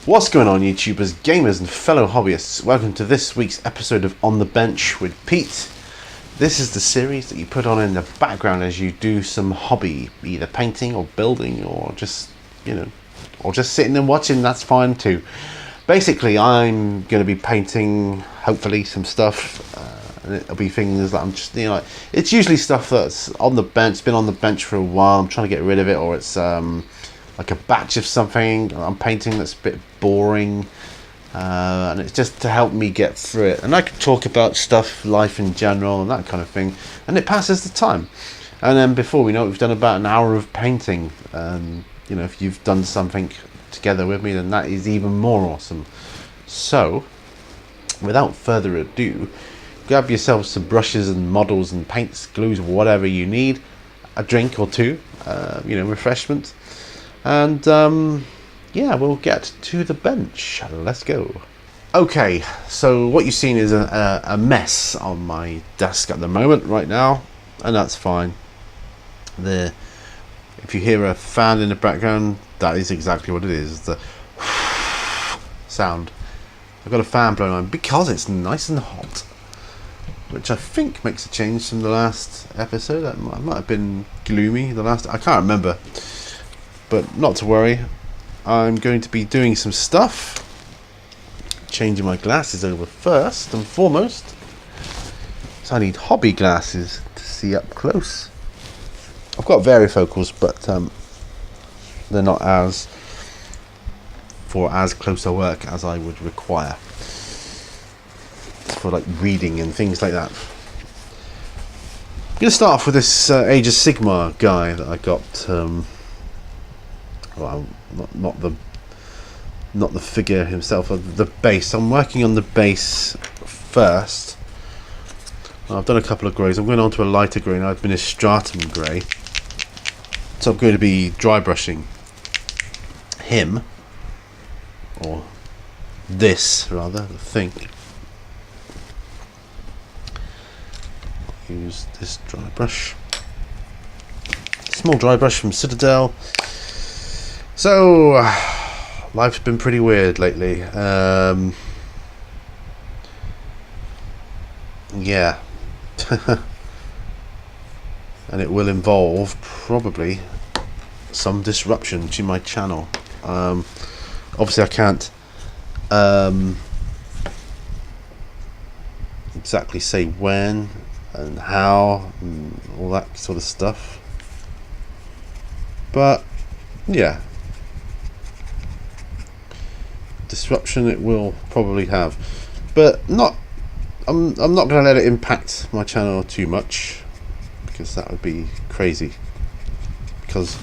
What's going on, YouTubers, gamers and fellow hobbyists? Welcome to this week's episode of On the Bench with Pete. This is the series that you put on in the background as you do some hobby, either painting or building or just, or just sitting and watching, that's fine too. Basically, I'm going to be painting, hopefully, some stuff, and it'll be things that I'm just, it's usually stuff that's on the bench, been on the bench for a while, I'm trying to get rid of it, or it's like a batch of something I'm painting that's a bit boring, and it's just to help me get through it. And I can talk about stuff, life in general, and that kind of thing, and it passes the time. And then before we know it, we've done about an hour of painting. And if you've done something together with me, then that is even more awesome. So, without further ado, grab yourself some brushes and models and paints, glues, whatever you need, a drink or two, refreshment. And yeah, we'll get to the bench. Let's go. Okay, so what you've seen is a mess on my desk at the moment right now, and that's fine. If you hear a fan in the background, that is exactly what it is, the sound. I've got a fan blowing on because it's nice and hot, which I think makes a change from the last episode. That might have been gloomy the last, I can't remember. But not to worry, I'm going to be doing some stuff. Changing my glasses over first and foremost. So I need hobby glasses to see up close. I've got varifocals, but they're not as close a work as I would require. It's for like reading and things like that. I'm going to start off with this Age of Sigmar guy that I got. Well, not the figure himself, the base. I'm working on the base first. I've done a couple of greys. I'm going on to a lighter grey, and I've been a stratum grey. So I'm going to be dry brushing him, or this rather, the thing. I'll use this dry brush, small dry brush from Citadel. So, life's been pretty weird lately. Yeah. And it will involve probably some disruption to my channel. Obviously I can't exactly say when and how and all that sort of stuff. But, yeah. Disruption it will probably have, but not. I'm not going to let it impact my channel too much, because that would be crazy. Because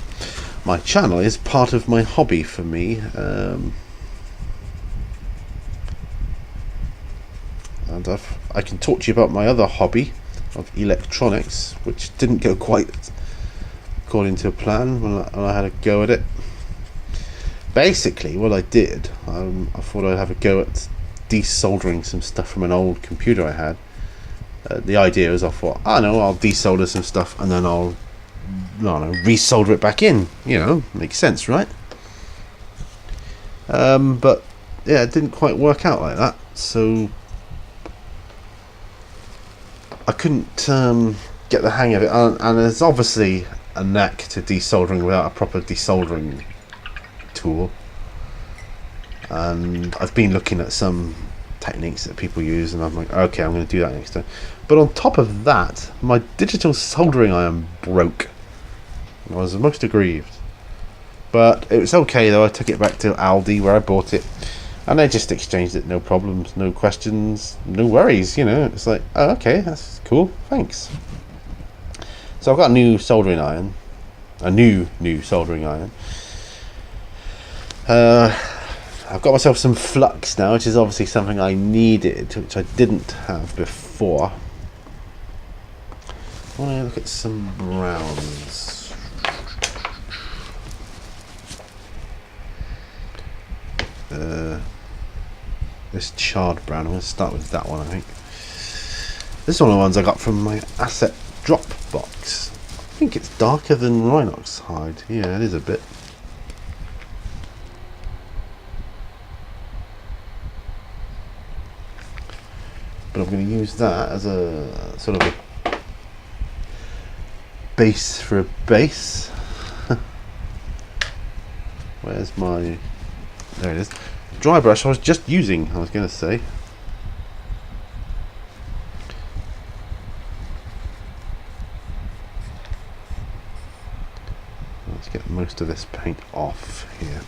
my channel is part of my hobby for me, and I can talk to you about my other hobby of electronics, which didn't go quite according to plan when I had a go at it. Basically, what I did, I thought I'd have a go at desoldering some stuff from an old computer I had. The idea is I thought, I'll desolder some stuff and then I'll resolder it back in. Makes sense, right? But yeah, it didn't quite work out like that. So I couldn't get the hang of it. And there's obviously a knack to desoldering without a proper desoldering tool, and I've been looking at some techniques that people use, and I'm like, okay, I'm going to do that next time. But on top of that, my digital soldering iron broke. I was most aggrieved, but it was okay though. I took it back to Aldi where I bought it, and they just exchanged it, no problems, no questions, no worries. It's like, oh, okay, that's cool, thanks. So I've got a new soldering iron, a new soldering iron. I've got myself some flux now, which is obviously something I needed, which I didn't have before. I want to look at some browns. This charred brown, I'm going to start with that one, I think. This is one of the ones I got from my asset drop box. I think it's darker than Rhinox hide. Yeah, it is a bit. but I'm going to use that as a sort of a base for a base. Where's my... There it is. Dry brush I was just using, I was going to say. Let's get most of this paint off here.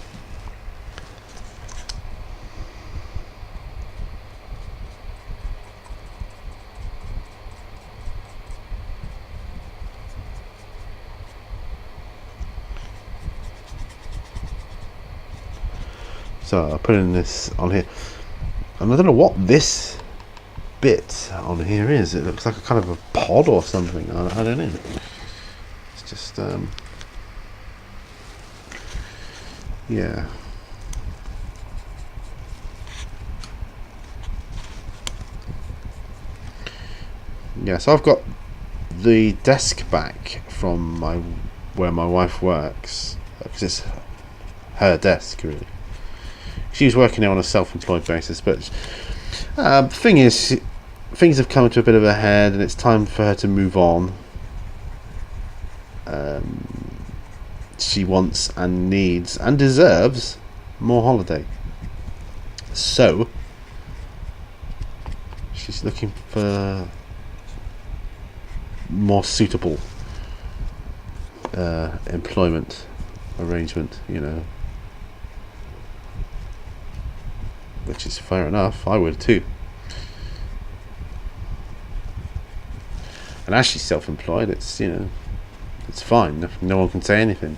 So I'll put in this on here, and I don't know what this bit on here is. It looks like a kind of a pod or something. I don't know. It's just yeah. Yeah, so I've got the desk back from where my wife works, because it's her desk really. She was working there on a self-employed basis, but the thing is, things have come to a bit of a head, and it's time for her to move on. She wants and needs and deserves more holiday, so she's looking for more suitable employment arrangement, you know. Which is fair enough, I would too. And as she's self-employed, it's, you know, it's fine. No one can say anything.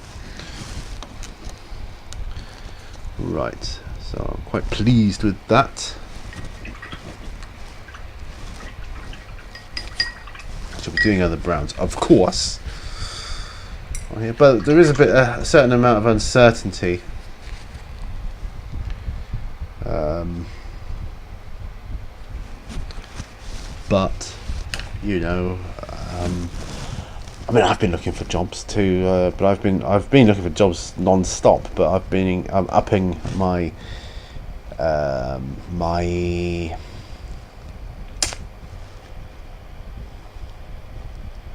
Right, so I'm quite pleased with that. She'll be doing other browns, of course. But there is a certain amount of uncertainty. But you know, I mean, I've been looking for jobs too, but I've been looking for jobs non-stop. But I'm upping my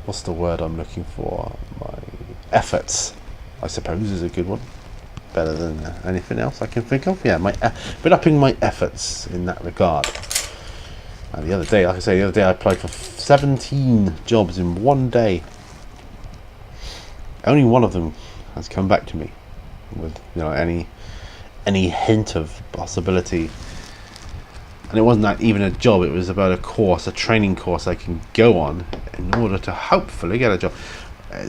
what's the word I'm looking for? My efforts, I suppose, is a good one. Better than anything else I can think of. Yeah, been upping my efforts in that regard. And the other day, like I say, I applied for 17 jobs in one day. Only one of them has come back to me with, you know, any hint of possibility. And it wasn't even a job. It was about a training course I can go on in order to hopefully get a job.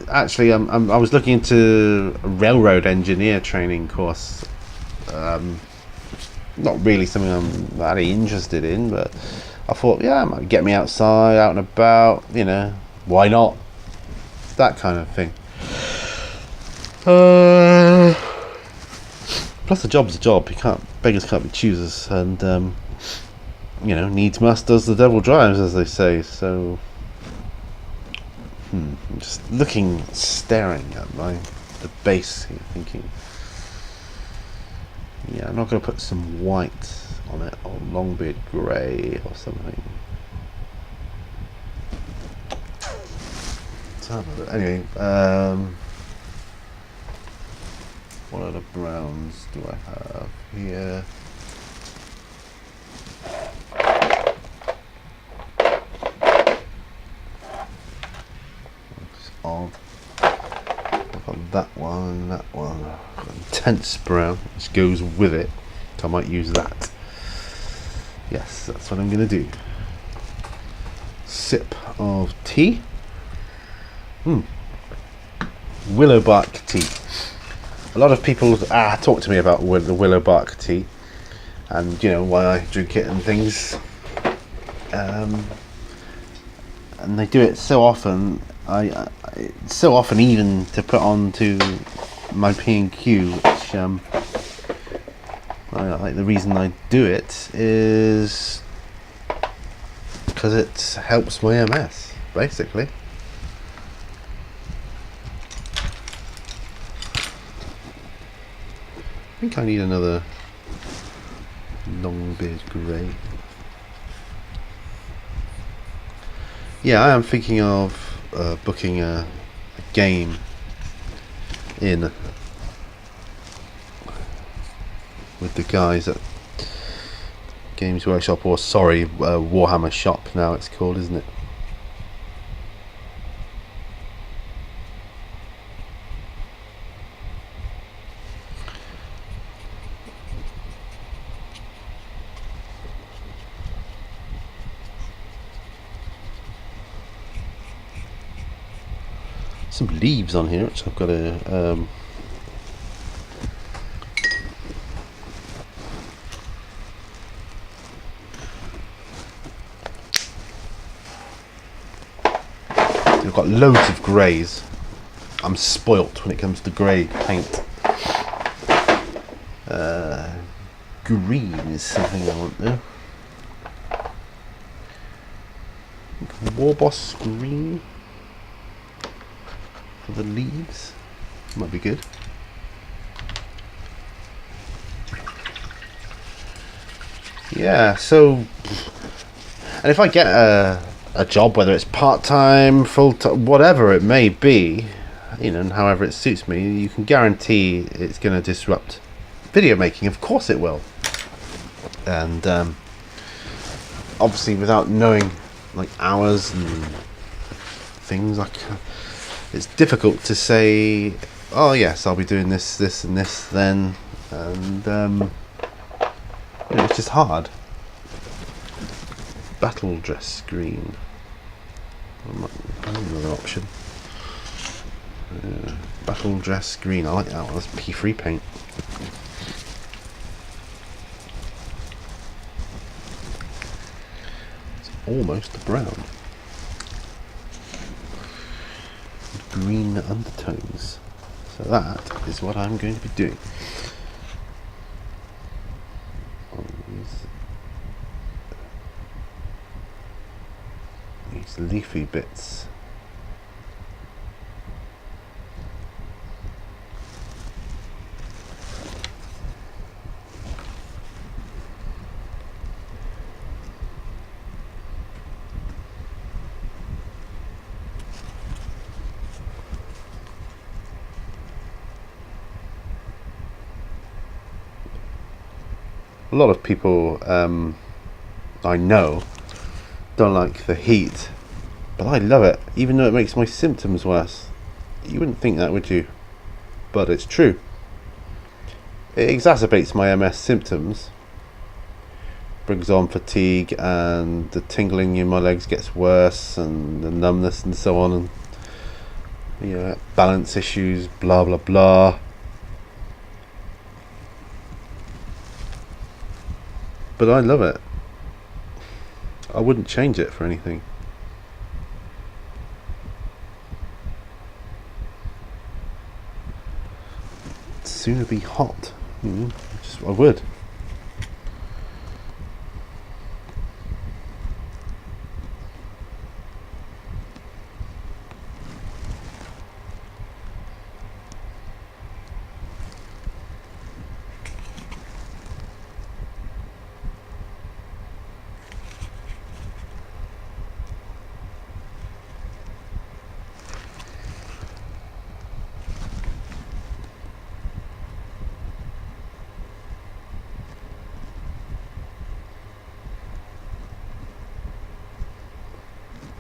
Actually, I was looking into a railroad engineer training course. Not really something I'm very interested in, but I thought, yeah, it might get me outside, out and about, you know, why not? That kind of thing. Plus, a job's a job. Beggars can't be choosers, and you know, needs must does the devil drives, as they say. So, I'm just staring at the base here, thinking, yeah, I'm not going to put some white on it, or longbeard grey or something. Anyway, what other browns do I have here? I've got that one, intense brown, which goes with it, so I might use that. Yes, that's what I'm going to do. Sip of tea. Willow bark tea. A lot of people talk to me about the willow bark tea, and you know why I drink it and things. And they do it so often. It's so often even to put onto my P&Q, which the reason I do it is because it helps my MS, basically. I think I need another longbeard grey. Yeah, I am thinking of booking a game in with the guys at Games Workshop, or sorry, Warhammer Shop now it's called, isn't it? Some leaves on here which I've got to I've got loads of greys. I'm spoilt when it comes to grey paint. Green is something I want though. Warboss green for the leaves might be good. Yeah, so, and if I get a job, whether it's part-time, full-time, whatever it may be, you know, and however it suits me, you can guarantee it's going to disrupt video making. Of course it will. And obviously without knowing like hours and things, like it's difficult to say, oh yes, I'll be doing this, this and this then, and you know, it's just hard. Battle dress green, another option. Battle dress green, I like that one. That's P3 paint. It's almost brown. With green undertones. So that is what I'm going to be doing. These leafy bits. A lot of people I know don't like the heat, but I love it, even though it makes my symptoms worse. You wouldn't think that, would you? But it's true. It exacerbates my MS symptoms, brings on fatigue, and the tingling in my legs gets worse, and the numbness and so on, and you know, balance issues, blah blah blah. But I love it. I wouldn't change it for anything. It'd sooner be hot. I would.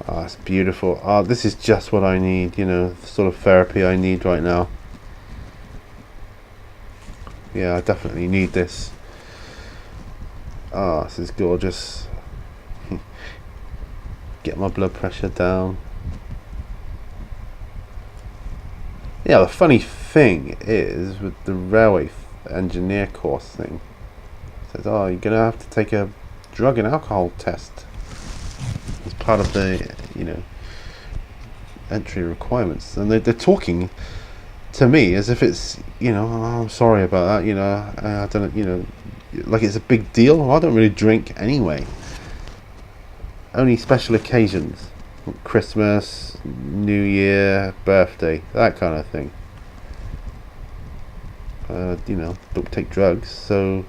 Oh, it's beautiful. Oh, this is just what I need, you know, the sort of therapy I need right now. Yeah, I definitely need this. Ah, this is gorgeous. Get my blood pressure down. Yeah, the funny thing is, with the railway engineer course thing, it says, oh, you're going to have to take a drug and alcohol test as part of the, you know, entry requirements, and they're talking to me as if it's, you know, oh, I'm sorry about that, you know, I don't, you know, like it's a big deal. Well, I don't really drink anyway. Only special occasions, Christmas, New Year, birthday, that kind of thing. You know, don't take drugs. So,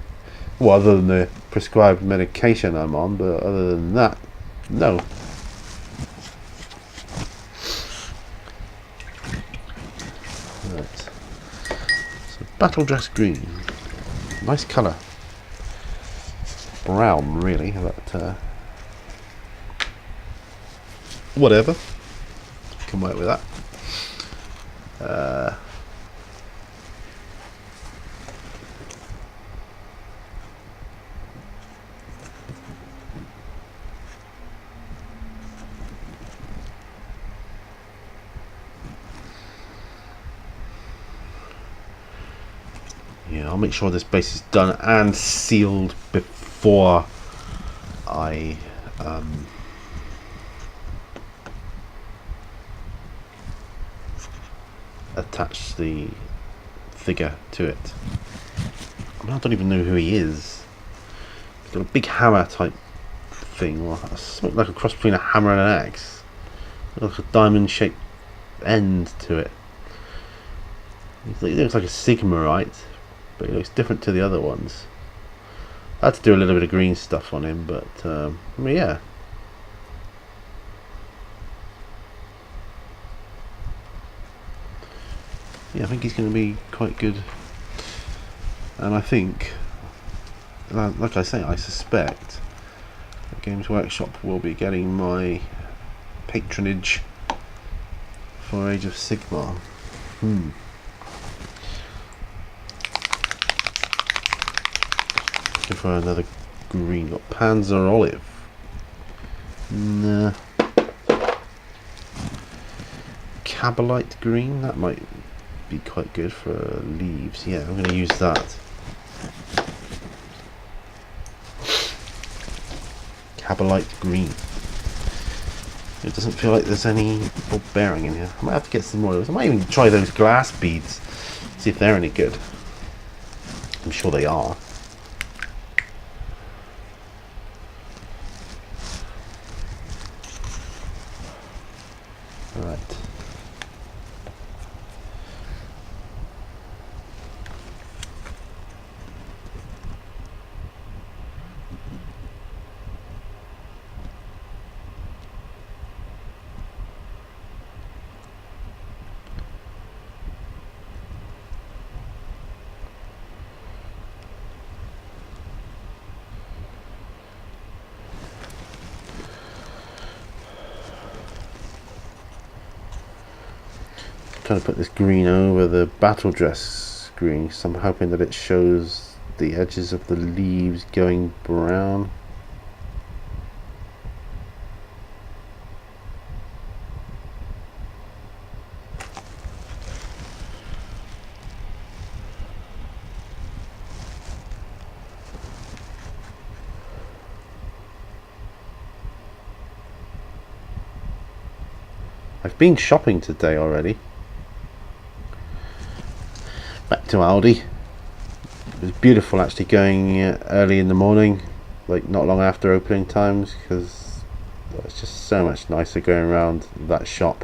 well, other than the prescribed medication I'm on, but other than that, no. Battle dress green. Nice colour. Brown, really, but whatever. Can work with that. Yeah, I'll make sure this base is done and sealed before I attach the figure to it. I mean, I don't even know who he is. He's got a big hammer type thing, well, something like a cross between a hammer and an axe. Like a diamond shaped end to it. He looks like a Sigmarite, but he looks different to the other ones. I had to do a little bit of green stuff on him, but yeah. Yeah, I think he's going to be quite good. And I think, like I say, I suspect that Games Workshop will be getting my patronage for Age of Sigmar. Looking for another green. Got Panzer Olive. Nah. Cabalite green. That might be quite good for leaves. Yeah, I'm going to use that. Cabalite green. It doesn't feel like there's any ball bearing in here. I might have to get some more of those. I might even try those glass beads. See if they're any good. I'm sure they are. Alright. Trying to put this green over the battle dress green, so I'm hoping that it shows the edges of the leaves going brown. I've been shopping today already. Back to Aldi. It was beautiful actually going early in the morning, like not long after opening times, because it's just so much nicer going around that shop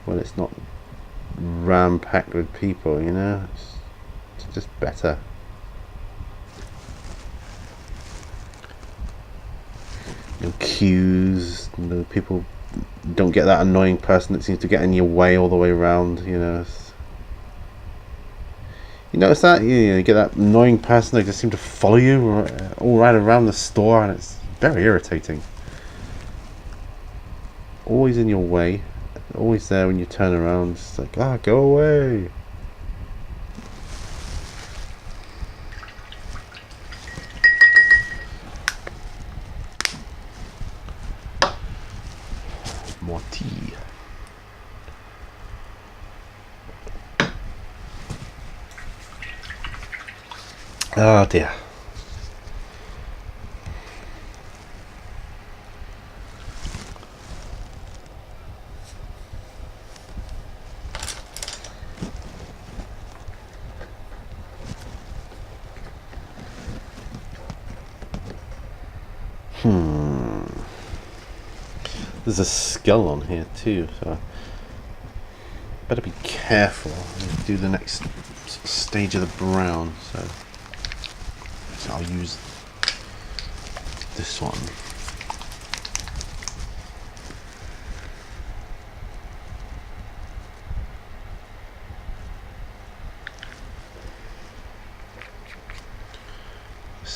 when it's not ram-packed with people, you know. It's just better. No queues, no people, don't get that annoying person that seems to get in your way all the way around, you know. You notice that? You get that annoying person, they just seem to follow you all right around the store, and it's very irritating. Always in your way, always there when you turn around. It's like, go away. More tea. Oh dear. There's a skull on here too, so better be careful. Do the next stage of the brown, so I'll use this one.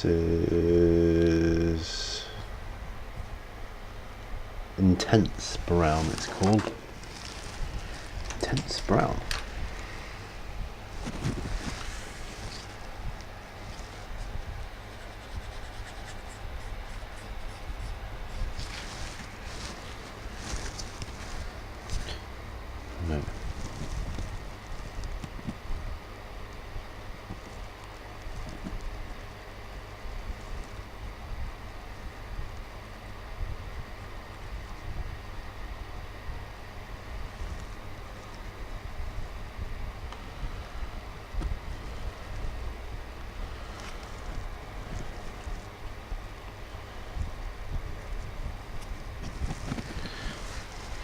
This is intense brown, it's called. Intense brown. No.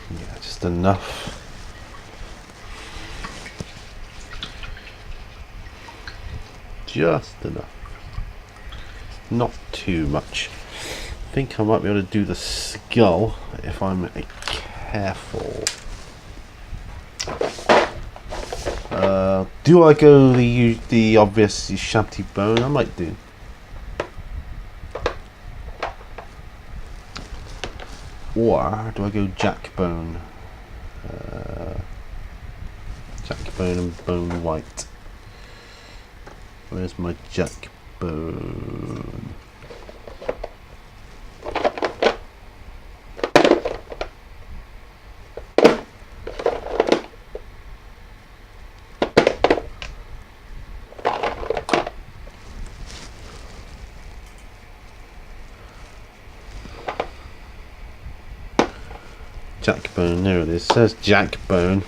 Yeah, just enough. Just enough. Not too much. I think I might be able to do the skull if I'm careful. Do I go the obvious shanty bone? I might do. Or do I go jack bone? Jack bone and bone white. Where's my jack bone? Jack bone, there it is. It says jack bone.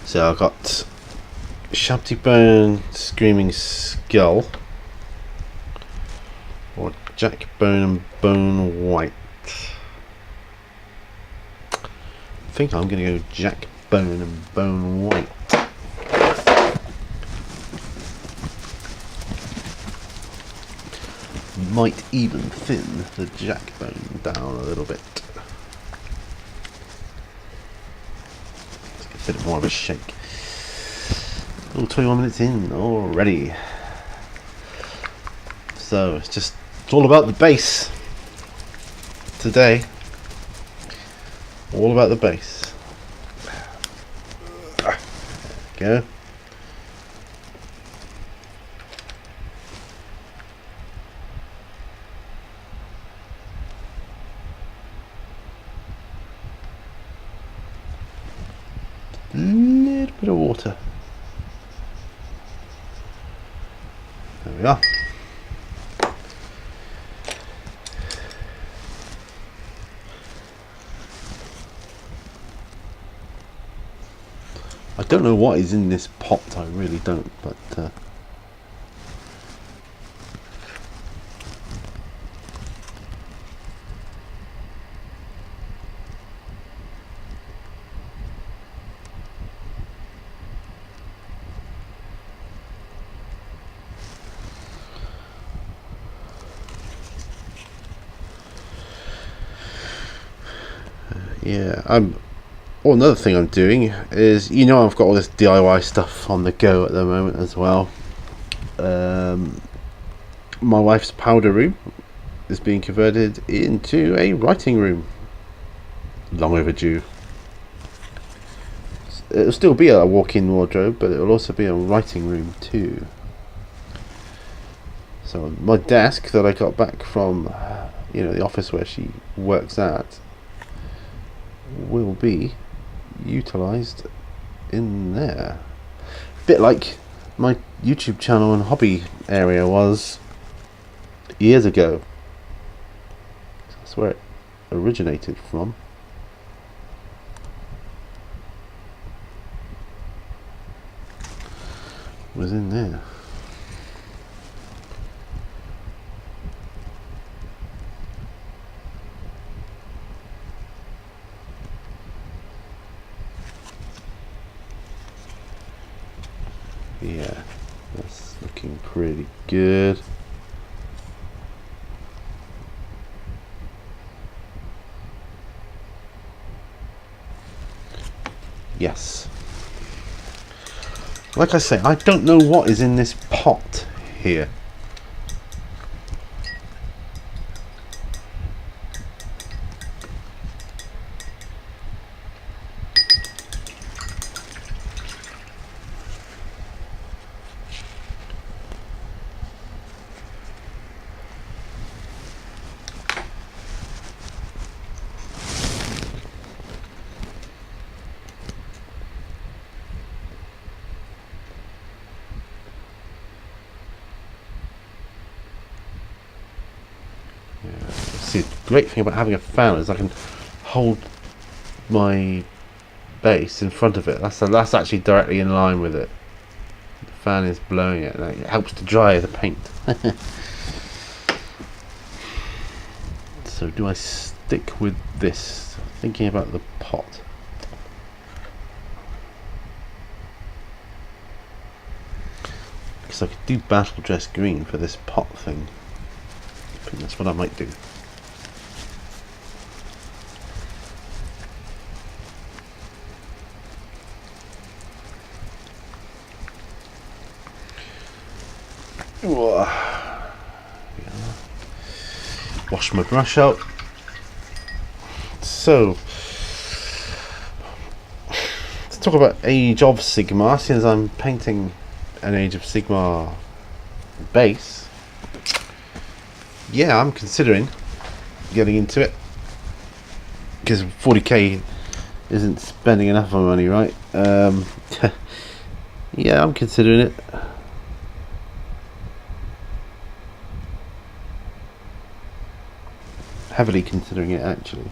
So I've got shanty bone, screaming skull, or jack bone and bone white. I think I'm going to go jack bone and bone white. Might even thin the jack bone down a little bit. Let's get a bit more of a shake. Oh, 21 minutes in already. So it's all about the base today. All about the base. There we go. A little bit of water. There we are. I don't know what is in this pot, I really don't, but yeah, another thing I'm doing is, I've got all this DIY stuff on the go at the moment as well. My wife's powder room is being converted into a writing room. Long overdue. It'll still be a walk-in wardrobe, but it'll also be a writing room too. So my desk that I got back from, the office where she works at, will be utilized in there. A bit like my YouTube channel and hobby area was years ago. That's where it originated from. Was in there. Yeah, that's looking pretty good. Yes. Like I say, I don't know what is in this pot here. obviously the great thing about having a fan is I can hold my base in front of it. That's actually directly in line with it. The fan is blowing it, and it helps to dry the paint. So do I stick with this? Thinking about the pot. Because I could do battle dress green for this pot thing. I think that's what I might do. Wash my brush out. So, let's talk about Age of Sigmar, since I'm painting an Age of Sigmar base. Yeah, I'm considering getting into it, because 40k isn't spending enough of my money, right? Yeah, I'm considering it. Heavily considering it, actually.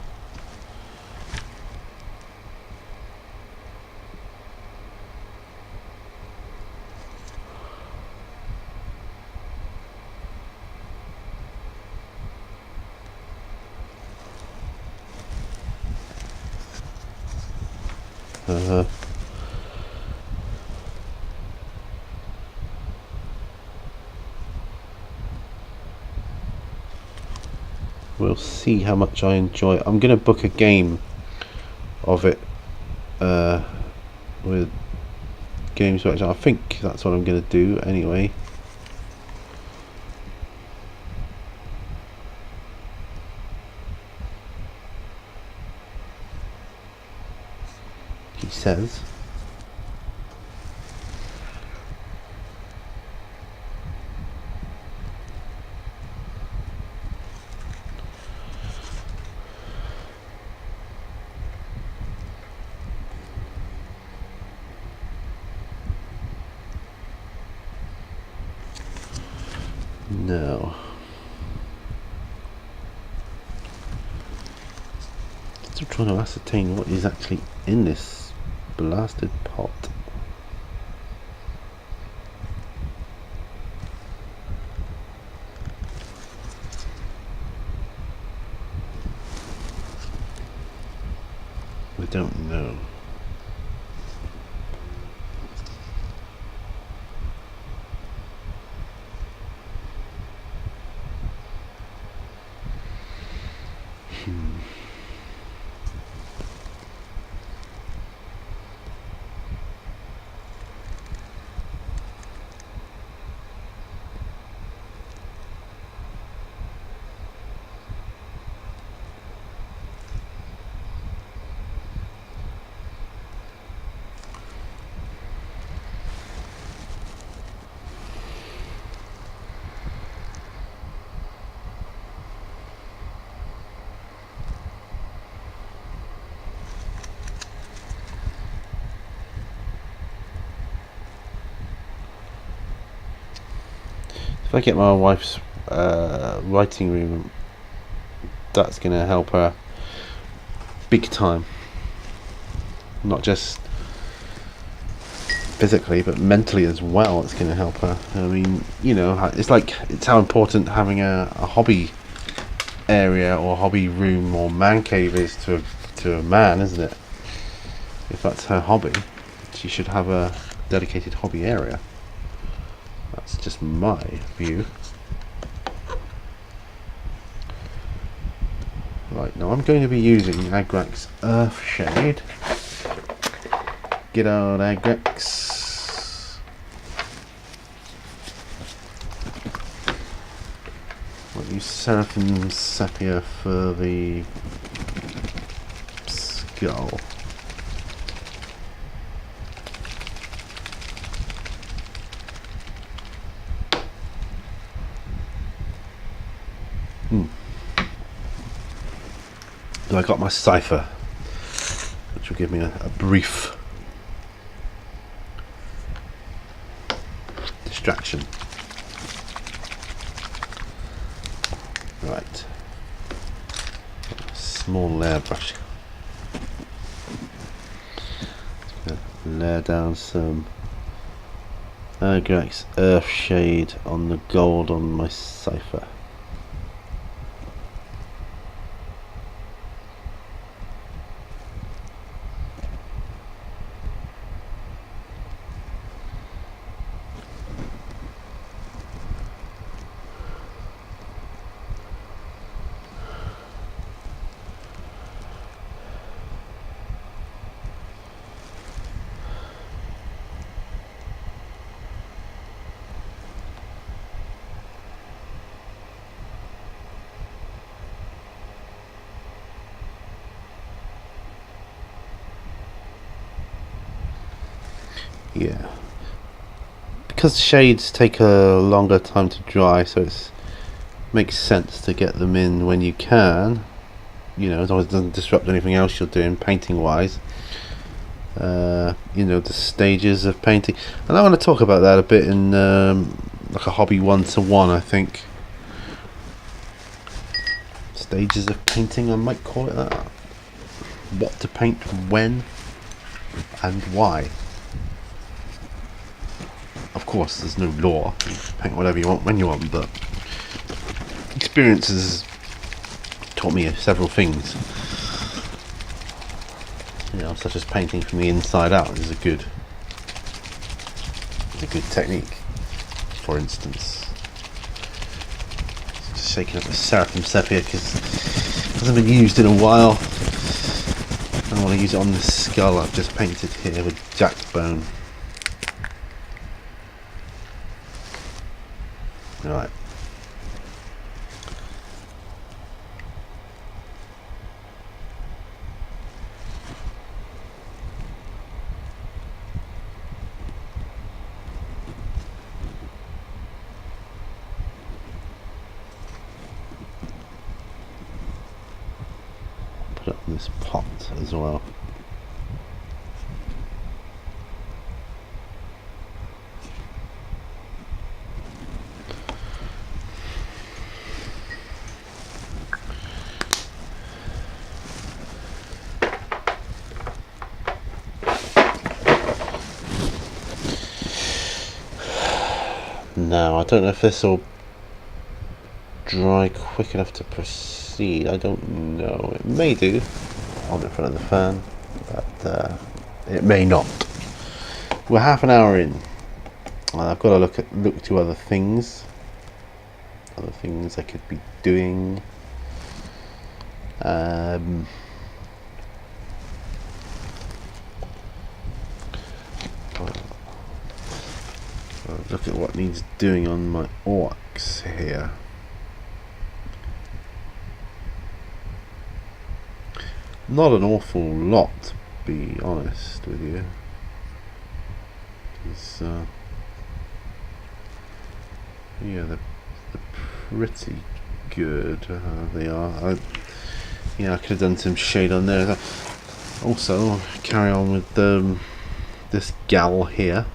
We'll see how much I enjoy it. I'm going to book a game of it with Games Workshop. I think that's what I'm going to do anyway. He says. No. Still trying to ascertain what is actually in this blasted pot. We don't know. If I get my wife's writing room, that's going to help her big time. Not just physically, but mentally as well. It's going to help her. I mean, you know, it's how important having a hobby area or hobby room or man cave is to a man, isn't it? If that's her hobby, she should have a dedicated hobby area. That's just my view. Right, now I'm going to be using Agrak's Earthshade. Get out, Agrak's. I'll use Seraphim Sepia for the skull. So I got my cipher, which will give me a brief distraction. Right. small layer brush. Layer down some Orks Earth Shade on the gold on my cipher. Yeah, because shades take a longer time to dry, so it makes sense to get them in when you can, you know, as long as it doesn't disrupt anything else you're doing painting wise. You know, the stages of painting, and I want to talk about that a bit in like a hobby 1-to-1, I think. Stages of painting, I might call it that. What to paint when and why. Of course, there's no law. You paint whatever you want when you want, but experience has taught me several things. You know, such as painting from the inside out is a good technique. For instance, just shaking up the Seraphim Sepia because it hasn't been used in a while. I want to use it on this skull I've just painted here with jacked bone. Right. Put it on this pot as well. Now, I don't know if this will dry quick enough to proceed. I don't know. It may do on in front of the fan, but it may not. We're half an hour in. I've got to look to other things I could be doing. Look at what needs doing on my Orks here. Not an awful lot, to be honest with you. It's, yeah, they're pretty good. They are. I could have done some shade on there. Also, carry on with this gal here.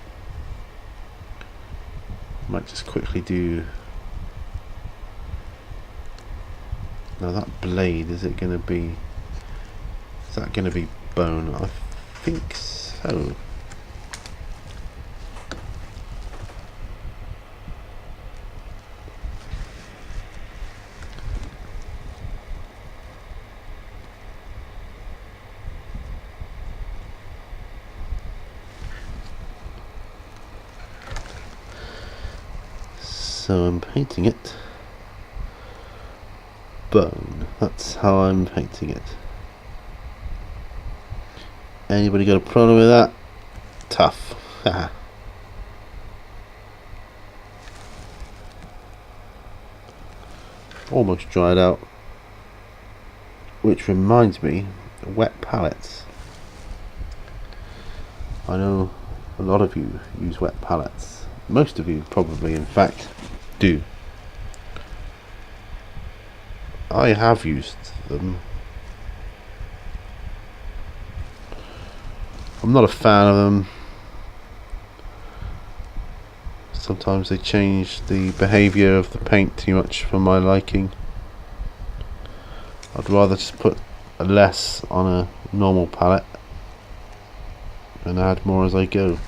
Might just quickly do. Now that blade, is it going to be? Is that going to be bone? I think so. So I'm painting it bone. That's how I'm painting it. Anybody got a problem with that? Tough. Almost dried out. Which reminds me, wet palettes. I know a lot of you use wet palettes. Most of you probably, in fact, do. I have used them. I'm not a fan of them. Sometimes they change the behaviour of the paint too much for my liking. I'd rather just put less on a normal palette and add more as I go.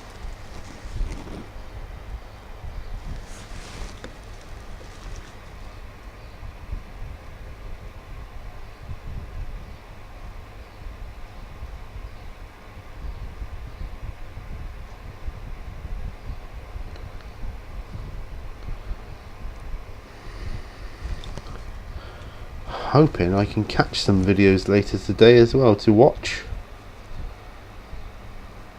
Hoping I can catch some videos later today as well to watch.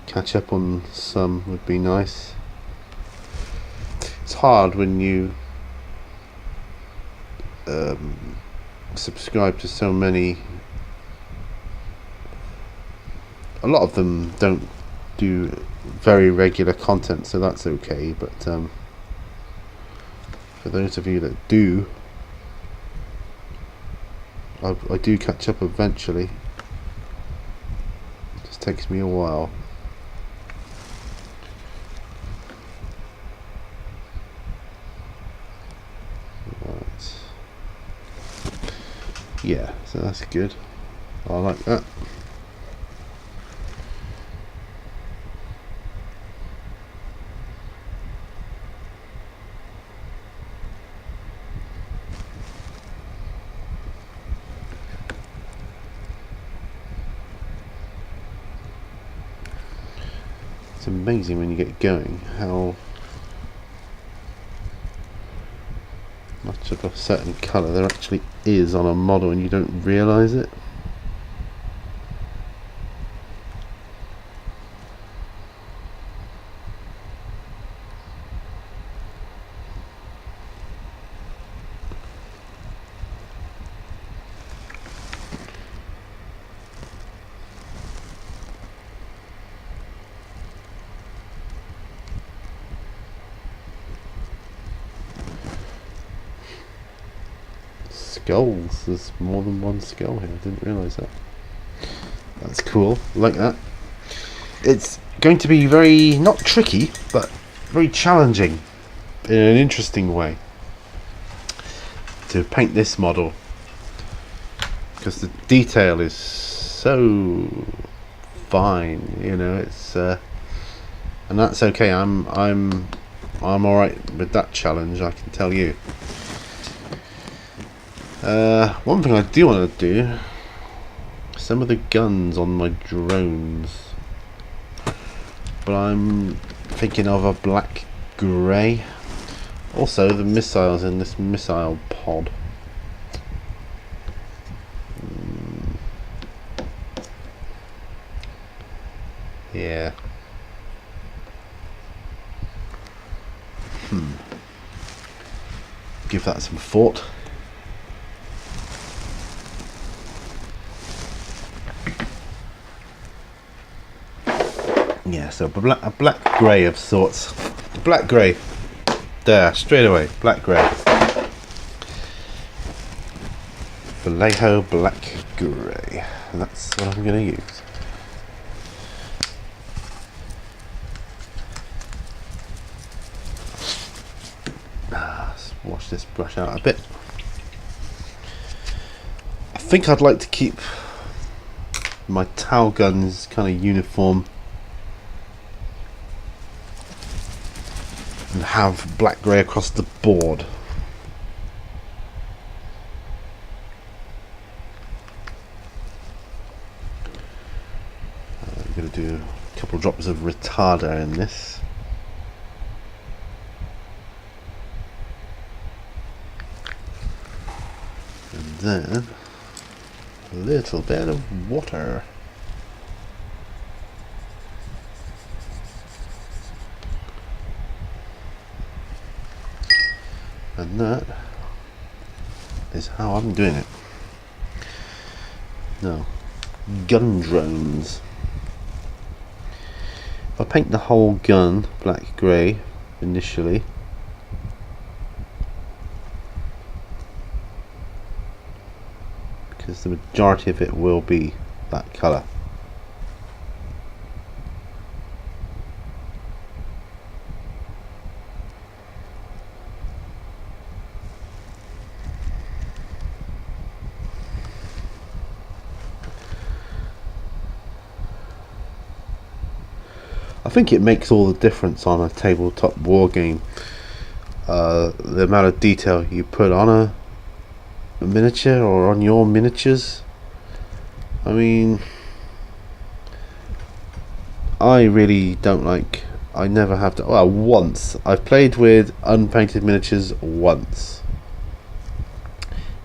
Catch up on some would be nice. It's hard when you subscribe to so many. A lot of them don't do very regular content, so that's okay, but for those of you that do, I do catch up eventually. It just takes me a while. Right. Yeah, so that's good. I like that. It's amazing when you get going how much of a certain colour there actually is on a model and you don't realise it. Skulls, there's more than one skull here, I didn't realise that. That's cool, like that. It's going to be very, not tricky, but very challenging in an interesting way to paint this model, because the detail is so fine, you know. It's and that's okay. I'm all right with that challenge, I can tell you. One thing I do want to do, some of the guns on my drones, but I'm thinking of a black grey. Also the missiles in this missile pod. Yeah. Give that some thought. Yeah, so a black grey of sorts. Black grey. There, straight away. Black grey. Vallejo black grey. And that's what I'm going to use. Let's wash this brush out a bit. I think I'd like to keep my towel guns kind of uniform and have black grey across the board. I'm going to do a couple of drops of retarder in this. And then a little bit of water. And that is how I'm doing it. Now, gun drones. If I paint the whole gun black grey initially, because the majority of it will be that colour. think it makes all the difference on a tabletop war game. The amount of detail you put on a miniature or on your miniatures. I mean, I really don't like. I never have to. Well, once I've played with unpainted miniatures once.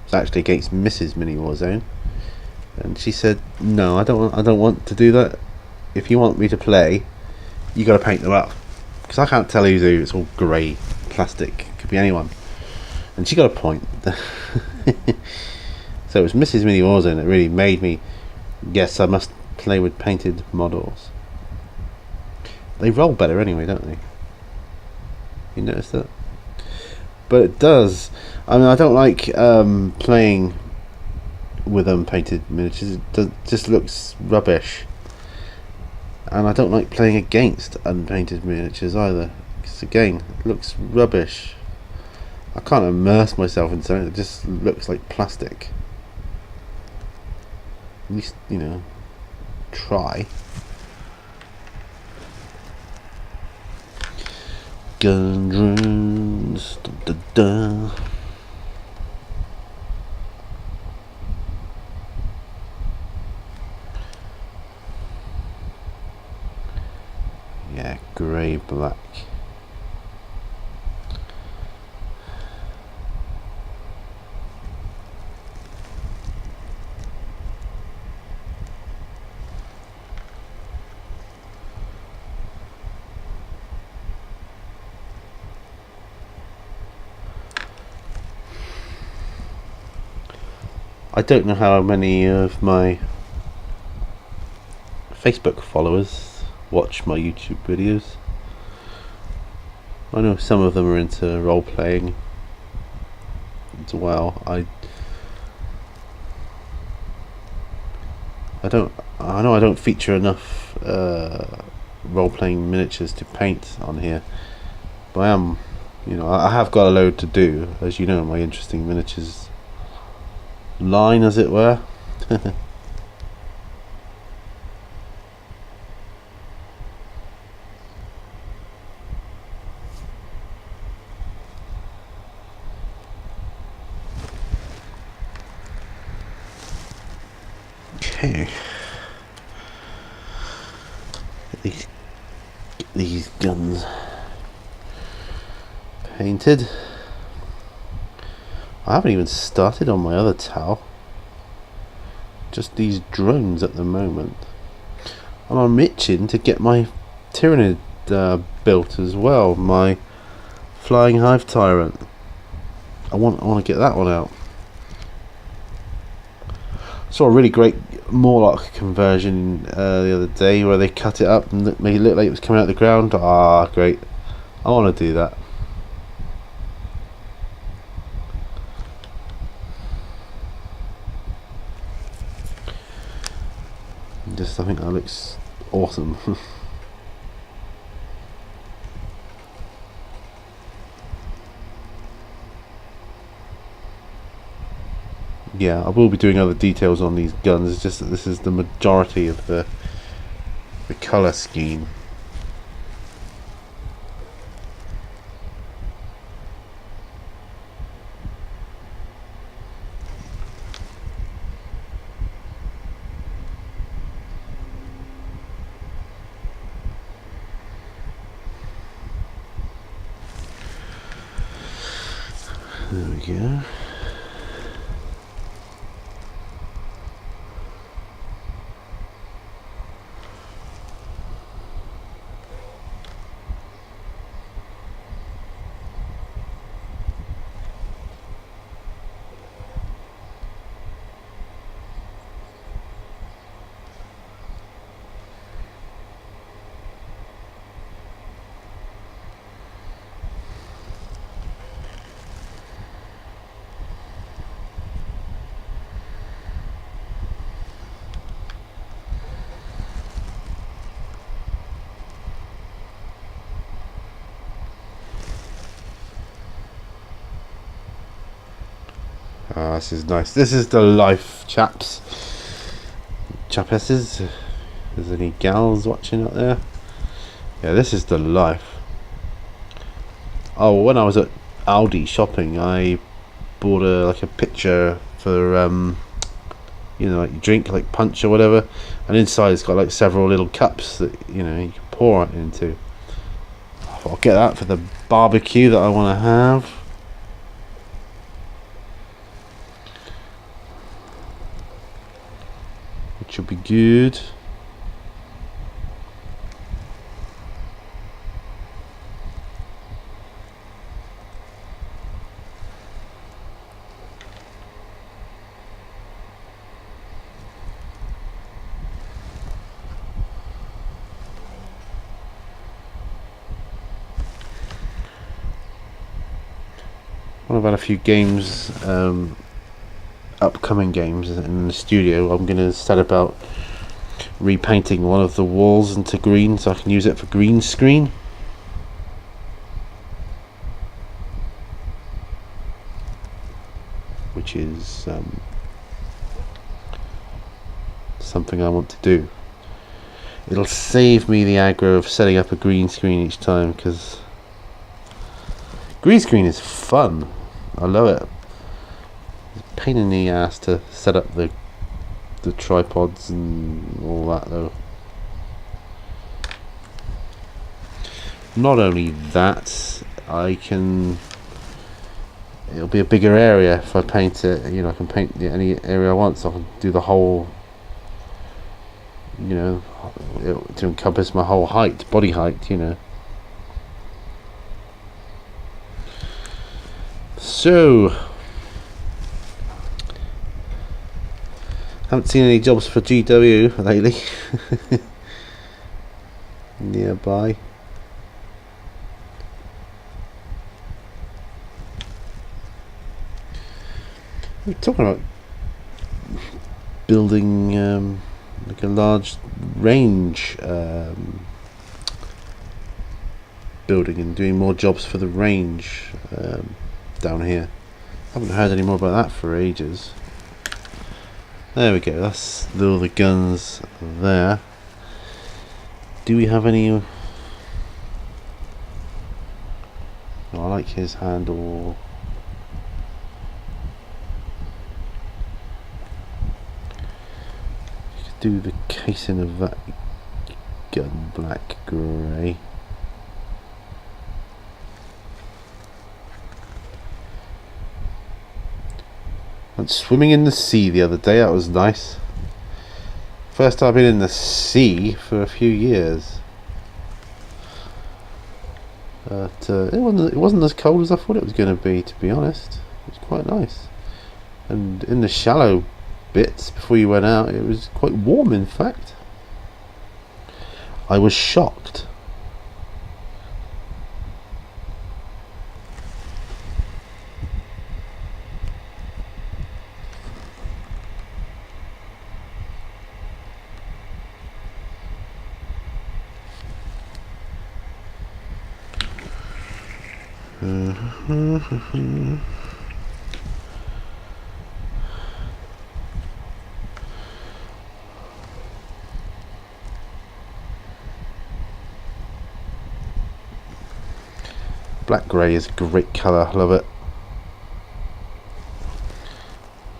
It's actually against Mrs. Mini Warzone, and she said, "No, I don't want to do that. If you want me to play, you got to paint them up, because I can't tell who's who. It's all grey plastic. It could be anyone." And she got a point. So it was Mrs. Mini Warzone that really made me guess I must play with painted models. They roll better anyway, don't they? You notice that? But it does. I mean, I don't like playing with unpainted miniatures. It just looks rubbish. And I don't like playing against unpainted miniatures either, because again, it looks rubbish. I can't immerse myself in something that just looks like plastic. At least, you know, try. Gun drones, da, da, da. Yeah, grey black. I don't know how many of my Facebook followers watch my YouTube videos. I know some of them are into role playing as well. I know I don't feature enough role playing miniatures to paint on here, but I am, you know, I have got a load to do, as you know, my interesting miniatures line, as it were. Okay. Get these guns painted. I haven't even started on my other towel. Just these drones at the moment. And I'm itching to get my Tyrannid built as well. My Flying Hive Tyrant. I want to get that one out. Saw a really great Morlock conversion the other day where they cut it up and made it look like it was coming out of the ground. Ah, great. I want to do that. I think that looks awesome. Yeah, I will be doing other details on these guns. It's just that this is the majority of the colour scheme. There we go. Ah, this is nice. This is the life, chaps. Chapesses. If there's any gals watching out there. Yeah, this is the life. Oh, when I was at Aldi shopping, I bought a pitcher for you know, like you drink, like punch or whatever, and inside it's got like several little cups that, you know, you can pour it into. I'll get that for the barbecue that I want to have. Which will be good. I've had a few games, upcoming games in the studio. I'm going to set about repainting one of the walls into green so I can use it for green screen. Which is something I want to do. It'll save me the aggro of setting up a green screen each time, because green screen is fun. I love it. It's a pain in the ass to set up the tripods and all that though. Not only that, it'll be a bigger area if I paint it. You know, I can paint any area I want, so I can do the whole, you know, to encompass my whole height, body height, you know. So, haven't seen any jobs for GW lately. Nearby. We're talking about building like a large range building and doing more jobs for the range down here. Haven't heard any more about that for ages. There we go, that's all the guns there. Do we have any? Oh, I like his handle. You could do the casing of that gun black grey. Went swimming in the sea the other day. That was nice. First time I've been in the sea for a few years. But it wasn't as cold as I thought it was going to be honest. It was quite nice. And in the shallow bits before you went out, it was quite warm, in fact. I was shocked. Black grey is a great colour, love it.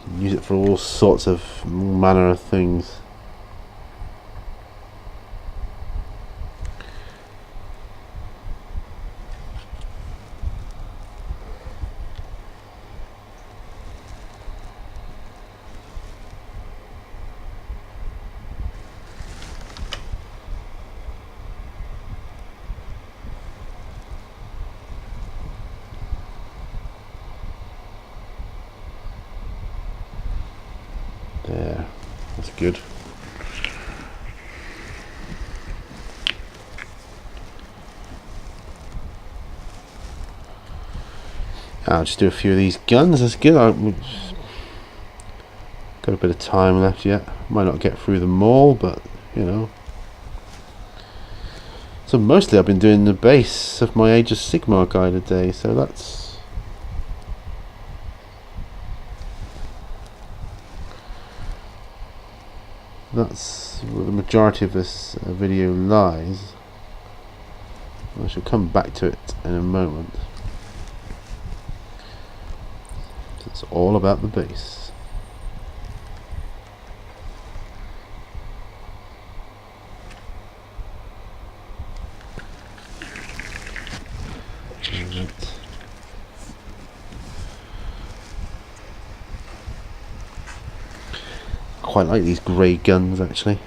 You can use it for all sorts of manner of things. There, that's good. I'll just do a few of these guns, that's good. Got a bit of time left yet. Might not get through them all, but you know. So mostly I've been doing the base of my Age of Sigmar guide a day, so that's where the majority of this video lies. I shall come back to it in a moment. It's all about the base. Quite like these grey guns actually.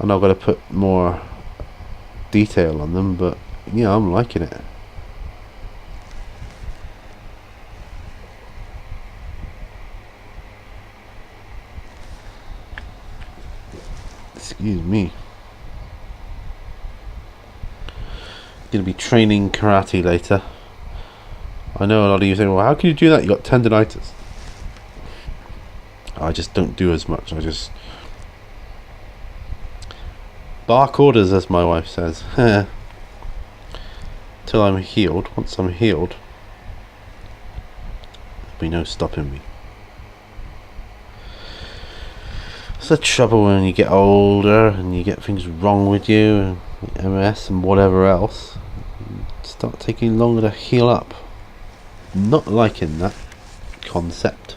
I know I've got to put more detail on them, but yeah, I'm liking it. Excuse me. Gonna be training karate later. I know a lot of you think, well, how can you do that? You got tendinitis. I just don't do as much. I just bark orders, as my wife says. Till I'm healed. Once I'm healed, there'll be no stopping me. It's the trouble when you get older and you get things wrong with you, and MS and whatever else. Start taking longer to heal up. Not liking that concept.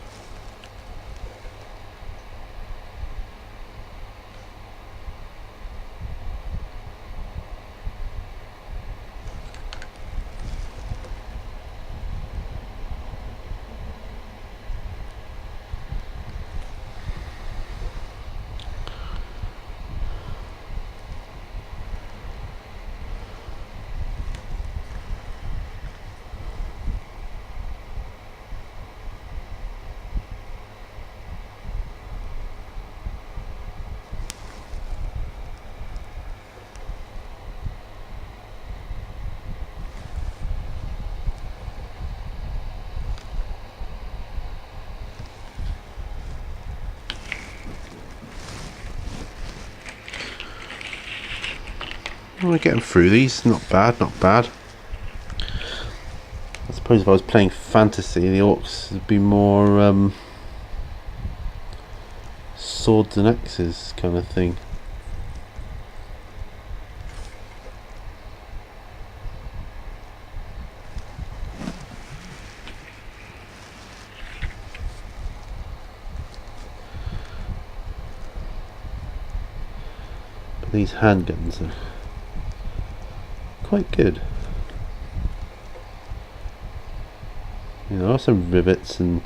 We're getting through these. Not bad, not bad. I suppose if I was playing fantasy, the Orks would be more swords and axes kind of thing. But these handguns are quite good. You know, some rivets and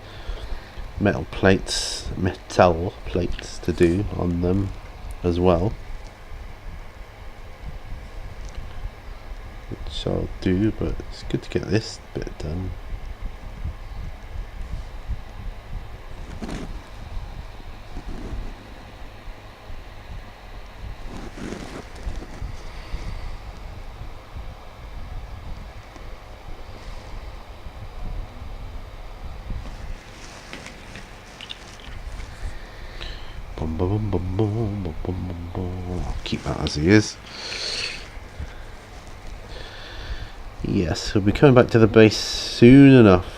metal plates to do on them as well, which I'll do, but it's good to get this bit done. I'll keep that as he is. Yes, we'll be coming back to the base soon enough.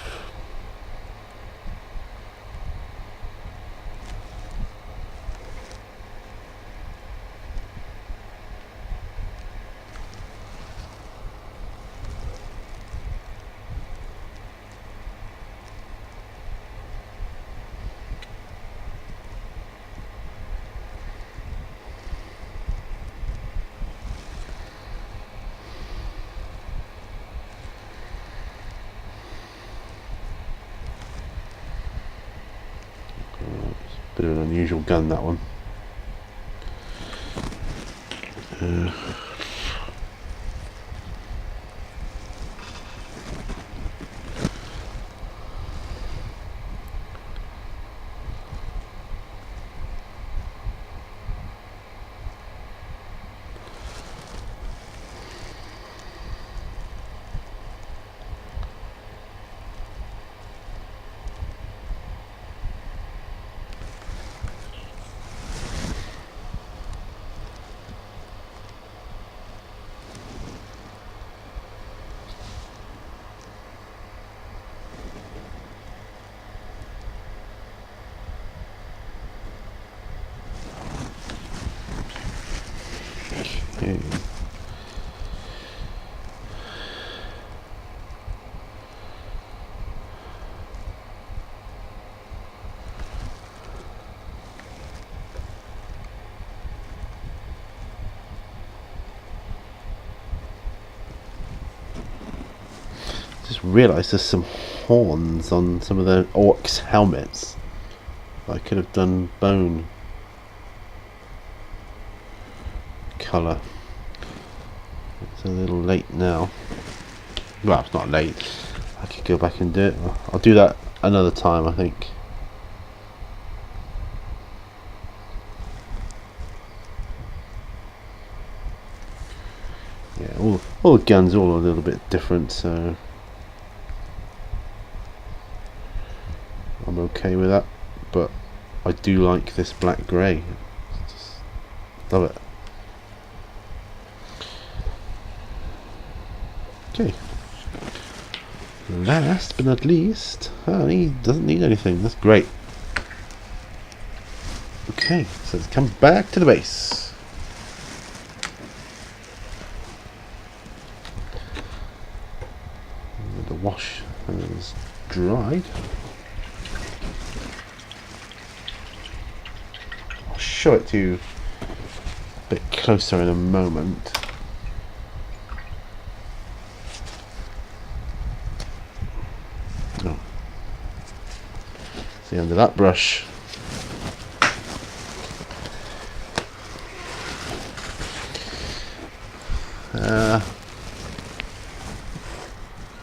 Bit of an unusual gun, that one. realised there's some horns on some of the Orks helmets. I could have done bone colour. It's a little late now. Well, it's not late. I could go back and do it. I'll do that another time, I think. Yeah, all the guns are all a little bit different, so I'm okay with that. But I do like this black grey. Just love it. Okay. Last but not least, he doesn't need anything. That's great. Okay, so let's come back to the base. The wash has dried. I'll show it to you a bit closer in a moment. Oh. See, under that brush,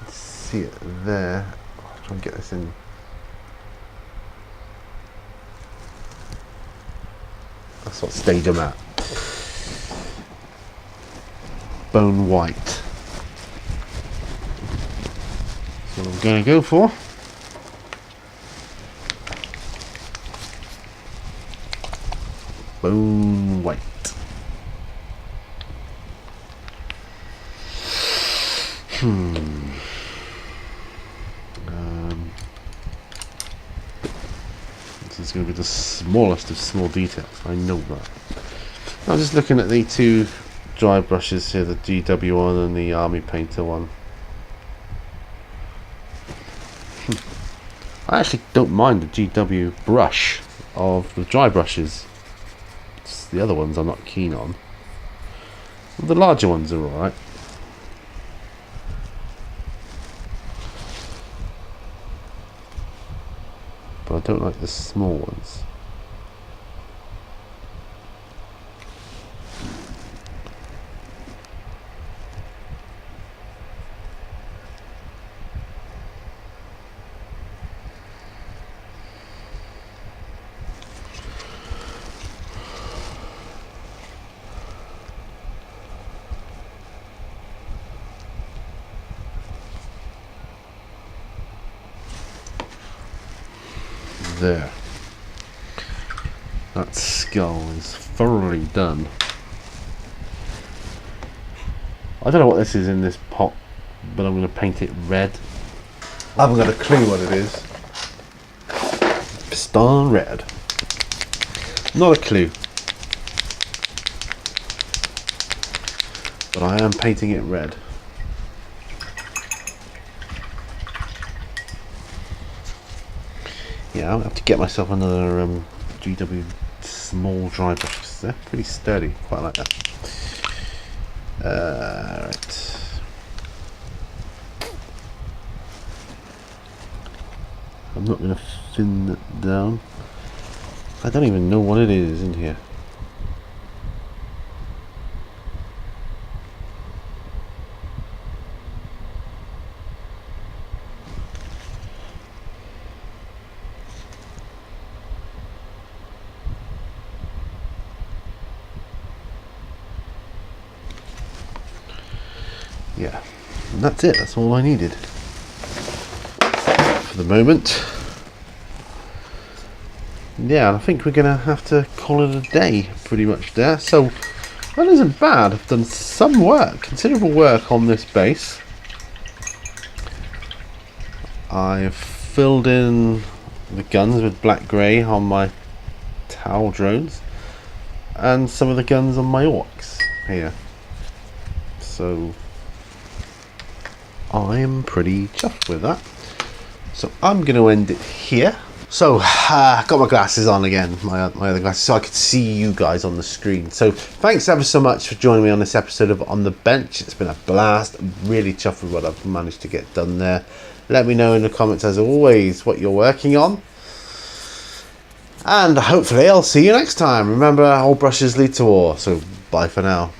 see it there. I'll try and get this in. That's what stage I'm at. Bone white. That's what I'm going to go for. Bone white. This is going to be the smallest of small details. I know that. I'm just looking at the two dry brushes here, the GW one and the Army Painter one. I actually don't mind the GW brush of the dry brushes. It's the other ones I'm not keen on. The larger ones are alright. But I don't like the small ones. There. That skull is thoroughly done. I don't know what this is in this pot, but I'm going to paint it red. I haven't got a clue what it is. Piston red. Not a clue. But I am painting it red. Yeah, I'll have to get myself another GW small dry brush because they're pretty sturdy. Quite like that. Right. I'm not going to thin it down. I don't even know what it is in here. Yeah, and that's it. That's all I needed for the moment. Yeah, I think we're gonna have to call it a day pretty much there. So that isn't bad. I've done some work, considerable work on this base. I've filled in the guns with black grey on my towel drones and some of the guns on my Orks here. So I'm pretty chuffed with that. So I'm going to end it here. So, got my glasses on again, my other glasses, so I could see you guys on the screen. So, thanks ever so much for joining me on this episode of On The Bench. It's been a blast. I'm really chuffed with what I've managed to get done there. Let me know in the comments, as always, what you're working on. And hopefully I'll see you next time. Remember, all brushes lead to war, so bye for now.